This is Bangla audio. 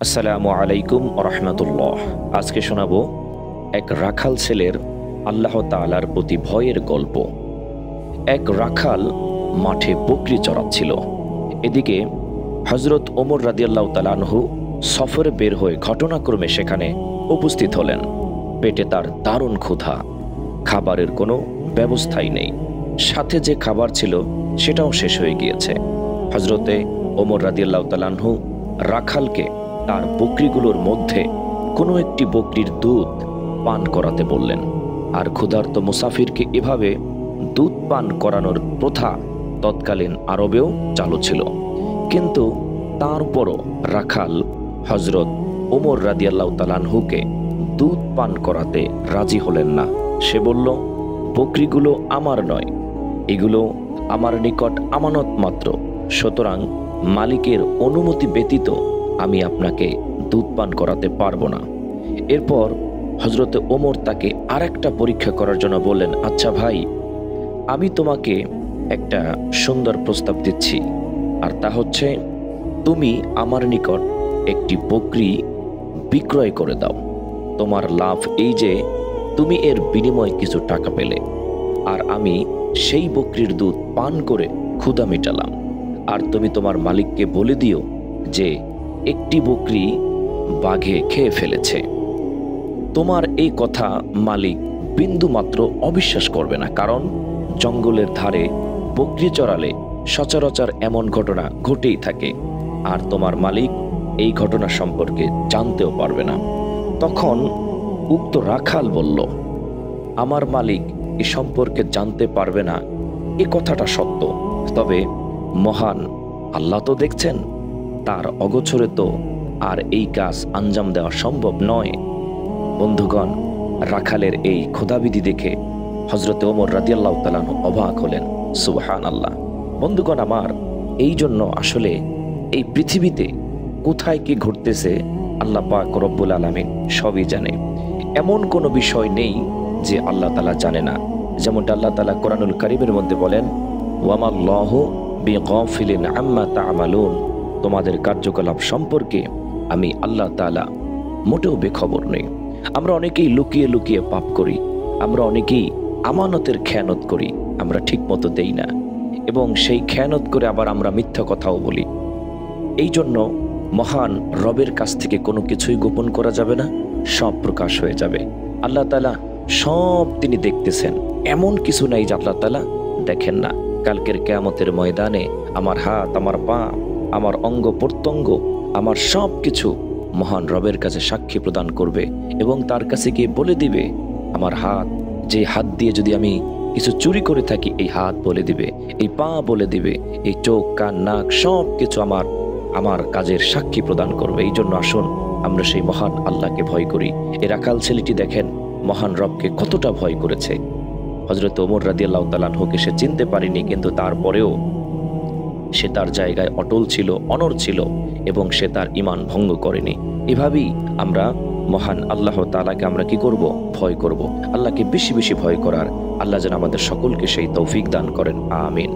আসসালামু আলাইকুম রহমতুল্লাহ। আজকে শোনাবো এক রাখাল ছেলের আল্লাহ তাআলার প্রতি ভয়ের গল্প। এক রাখাল মাঠে বকরি চড়াচ্ছিল। এদিকে হজরত ওমর রাদিয়াল্লাহু তাআলা আনহু সফরে বের হয়ে ঘটনাক্রমে সেখানে উপস্থিত হলেন। পেটে তার দারুণ ক্ষুধা, খাবারের কোনো ব্যবস্থাই নেই, সাথে যে খাবার ছিল সেটাও শেষ হয়ে গিয়েছে। হজরতে ওমর রাদিয়াল্লাহু তাআলা আনহু রাখালকে তার বকরিগুলোর মধ্যে কোনো একটি বকরির দুধ পান করাতে বললেন। আর ক্ষুধার্ত মুসাফিরকে এভাবে দুধ পান করানোর প্রথা তৎকালীন আরবেও চালু ছিল। কিন্তু তারপরও রাখাল হজরত ওমর রাদিয়াল্লাহু তাআলা আনহুকে দুধ পান করাতে রাজি হলেন না। সে বলল, বকরিগুলো আমার নয়, এগুলো আমার নিকট আমানত মাত্র, সুতরাং মালিকের অনুমতি ব্যতীত আমি আপনাকে দুধ পান করাতে পারবো না। এরপর হজরতে ওমর তাকে আরেকটা পরীক্ষা করার জন্য বললেন, আচ্ছা ভাই, আমি তোমাকে একটা সুন্দর প্রস্তাব দিচ্ছি, আর তা হচ্ছে তুমি আমার নিকট একটি বকরি বিক্রয় করে দাও। তোমার লাভ এই যে তুমি এর বিনিময়ে কিছু টাকা পেলে, আর আমি সেই বকরির দুধ পান করে ক্ষুধা মেটালাম। আর তুমি তোমার মালিককে বলে দিও যে একটি বকরি বাঘে খেয়ে ফেলেছে। তোমার এই কথা মালিক বিন্দু মাত্র অবিশ্বাস করবে না, কারণ জঙ্গলের ধারে বকরি চড়ালে সচরাচর এমন ঘটনা ঘটেই থাকে, আর তোমার মালিক এই ঘটনা সম্পর্কে জানতেও পারবে না। তখন উক্ত রাখাল বলল, আমার মালিক এ সম্পর্কে জানতে পারবে না, এ কথাটা সত্য, তবে মহান আল্লাহ তো দেখছেন, তার অগোচরে তো আর এই কাজ আঞ্জাম দেওয়া সম্ভব নয়। বন্ধুগণ, রাখালের এই ক্ষুধাবিধি দেখে হজরতে ওমর রাদিয়াল্লাহু তাআলা আনহু অবাক হলেন। সুবহানাল্লাহ। বন্ধুগণ আমার, এই জন্য আসলে এই পৃথিবীতে কোথায় কি ঘটতেছে আল্লাহ পাক রব্বুল আলামিন সবই জানে। এমন কোনো বিষয় নেই যে আল্লাহ তাআলা জানে না। যেমনটা আল্লাহ তাআলা কোরআনুল কারীমের মধ্যে বলেন, ওয়ামাল্লাহু বিগাফিলিন আম্মা তা'মালুন, তোমাদের কার্যকলাপ সম্পর্কে আমি আল্লাহ তাআলা মোটেও বেখবর নেই। আমরা অনেকেই লুকিয়ে লুকিয়ে পাপ করি, আমরা অনেকেই আমানতের খেয়ানত করি, আমরা ঠিক মতো দেই না, এবং সেই খেয়ানত করে আবার আমরা মিথ্যা কথাও বলি। এই জন্য মহান রবের কাছ থেকে কোনো কিছুই গোপন করা যাবে না, সব প্রকাশ হয়ে যাবে। আল্লাহ তাআলা সব তিনি দেখতেছেন, এমন কিছু নাই যে আল্লাহ তাআলা দেখেন না। কালকের কিয়ামতের ময়দানে আমার হাত, আমার পা, আমার অঙ্গ প্রত্যঙ্গ, আমার সব কিছু মহান রবের কাছে সাক্ষী প্রদান করবে, এবং তার কাছে গিয়ে বলে দিবে, আমার হাত, যে হাত দিয়ে যদি আমি কিছু চুরি করে থাকি, এই হাত বলে দিবে, এই পা বলে দিবে, এই চোখ, কান, নাক সব কিছু আমার কাজের সাক্ষী প্রদান করবে। এই জন্য আসুন আমরা সেই মহান আল্লাহকে ভয় করি। এই রাখাল ছেলেটি দেখেন মহান রবকে কতটা ভয় করেছে। হযরত ওমর রাদিয়াল্লাহু তাআলা আনহুকে সে চিনতে পারেনি, কিন্তু তারপরেও সে তার জায়গায় অটল ছিল, অনড় ছিল, এবং সে তার ঈমান ভঙ্গ করেনি। এভাবেই আমরা মহান আল্লাহ তাআলাকে আমরা কি করব? ভয় করব। আল্লাহকে বেশি বেশি ভয় করার আল্লাহ যেন আমাদের সকলকে সেই তৌফিক দান করেন। আমিন।